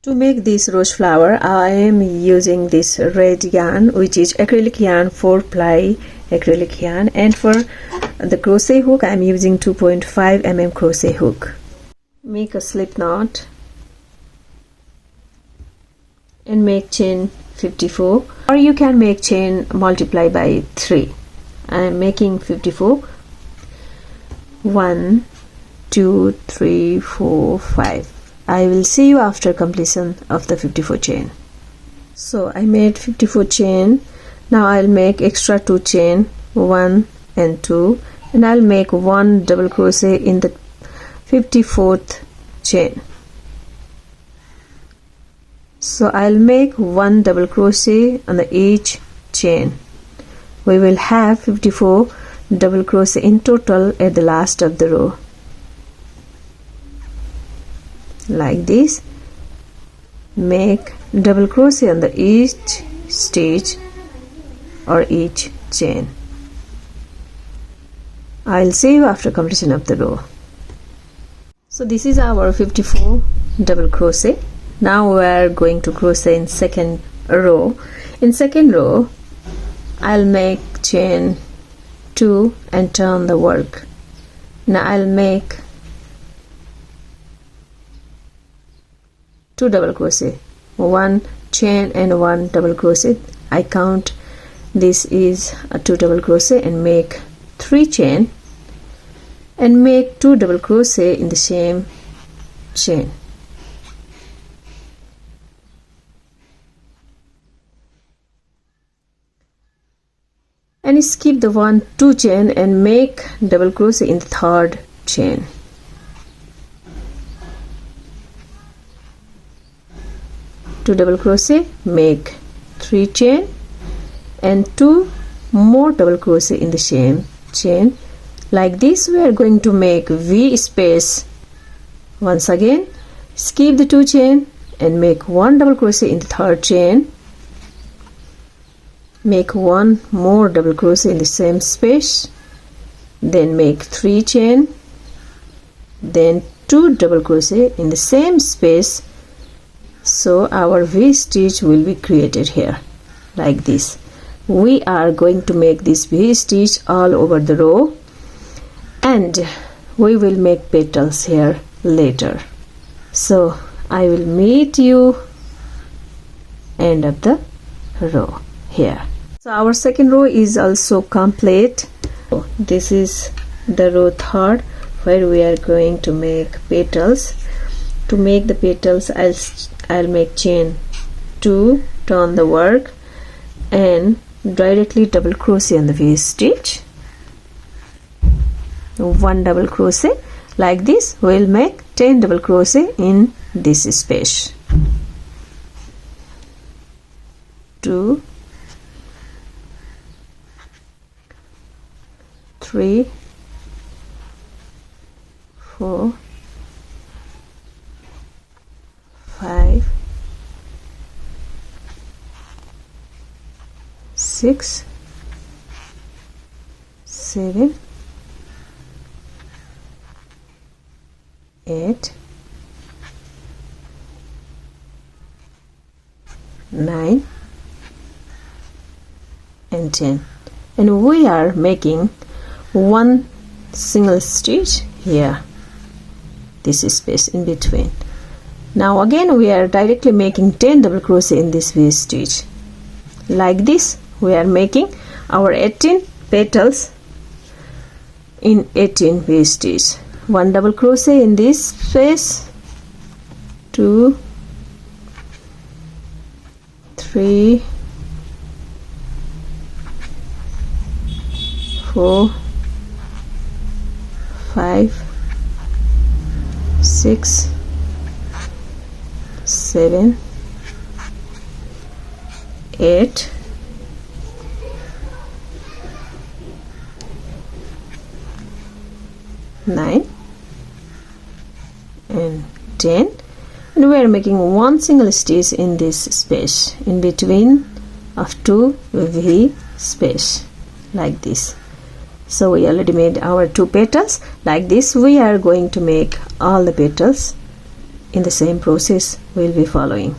To make this rose flower, I am using this red yarn, which is acrylic yarn, 4-ply acrylic yarn, and for the crochet hook I am using 2.5 mm crochet hook. Make a slip knot and make chain 54, or you can make chain multiply by 3. I am making 54. 1 2 3 4 5. I will see you after completion of the 54 chain. So I made 54 chain. Now I'll make extra 2 chain, 1 and 2, and I'll make 1 double crochet in the 54th chain. So I'll make 1 double crochet on each chain. We will have 54 double crochet in total at the last of the row. Like this, make double crochet on the each stitch or each chain. I'll see you after completion of the row. So this is our 54 double crochet. Now we are going to crochet in second row. In second row, I'll make chain 2 and turn the work. Now I'll make 2 double crochet, 1 chain and 1 double crochet. I count this is a 2 double crochet and make 3 chain and make 2 double crochet in the same chain. And skip the 1 2 chain and make double crochet in the third chain. Two double crochet, make 3 chain and 2 more double crochet in the same chain. Like this we are going to make V space. Once again, skip the 2 chain and make 1 double crochet in the third chain. Make 1 more double crochet in the same space, then make 3 chain, then 2 double crochet in the same space. So our V stitch will be created here, like this. We are going to make this V stitch all over the row, and we will make petals here later. So I will meet you end of the row here. So our second row is also complete. This is the row 3rd, where we are going to make petals. To make the petals, I'll make chain 2, turn the work, and directly double crochet on the V stitch. 1 double crochet. Like this, we'll make 10 double crochet in this space. 2, 3, 4, 5, 6, 7, 8, 9 and 10. And we are making 1 single stitch here, this space in between. Now again we are directly making 10 double crochet in this V stitch. Like this we are making our 18 petals in 18 V stitch. 1 double crochet in this space, 2, 3, 4, 5, 6, 7, 8, 9 and 10, and we are making 1 single stitch in this space in between of 2 V space, like this. So we already made our 2 petals. Like this we are going to make all the petals in the same process we'll be following.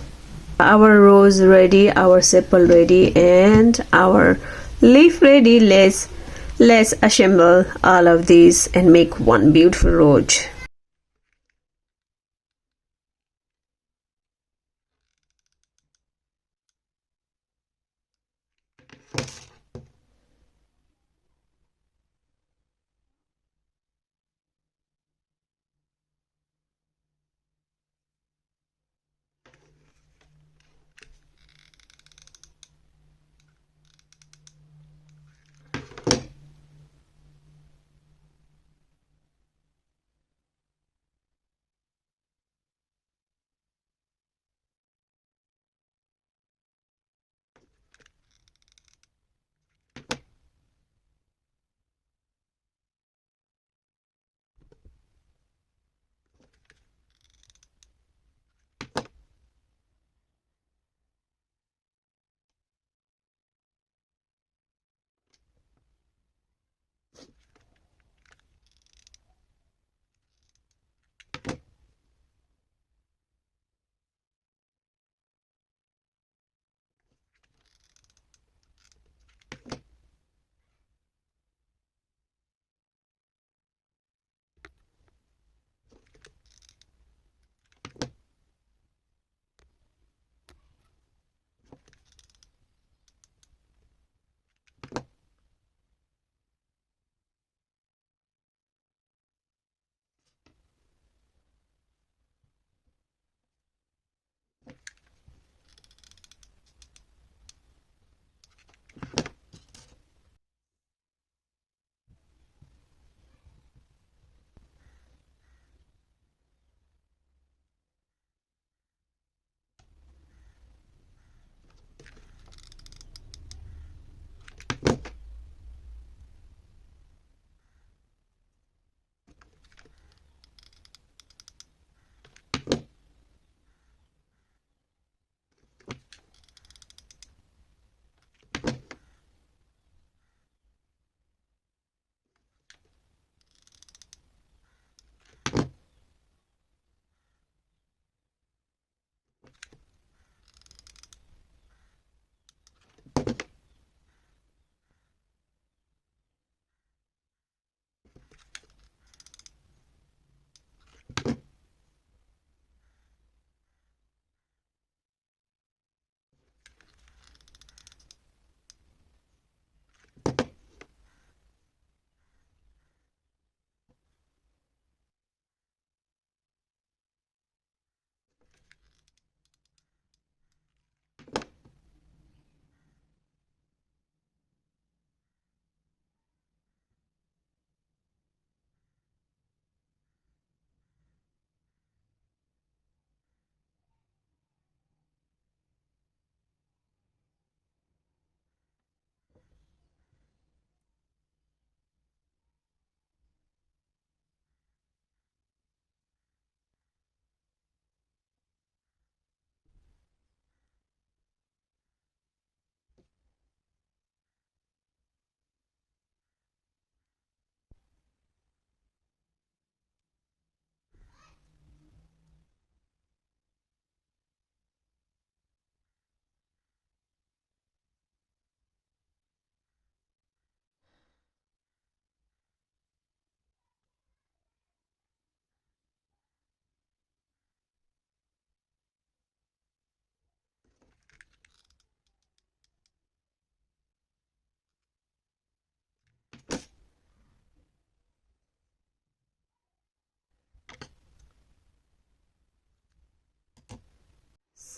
Our rose ready, our sepal ready, and our leaf ready. Let's assemble all of these and make one beautiful rose.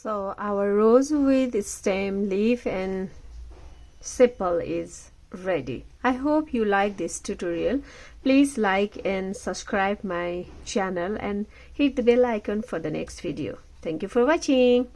So our rose with stem, leaf and sepal is ready. I hope you like this tutorial. Please like and subscribe my channel and hit the bell icon for the next video. Thank you for watching.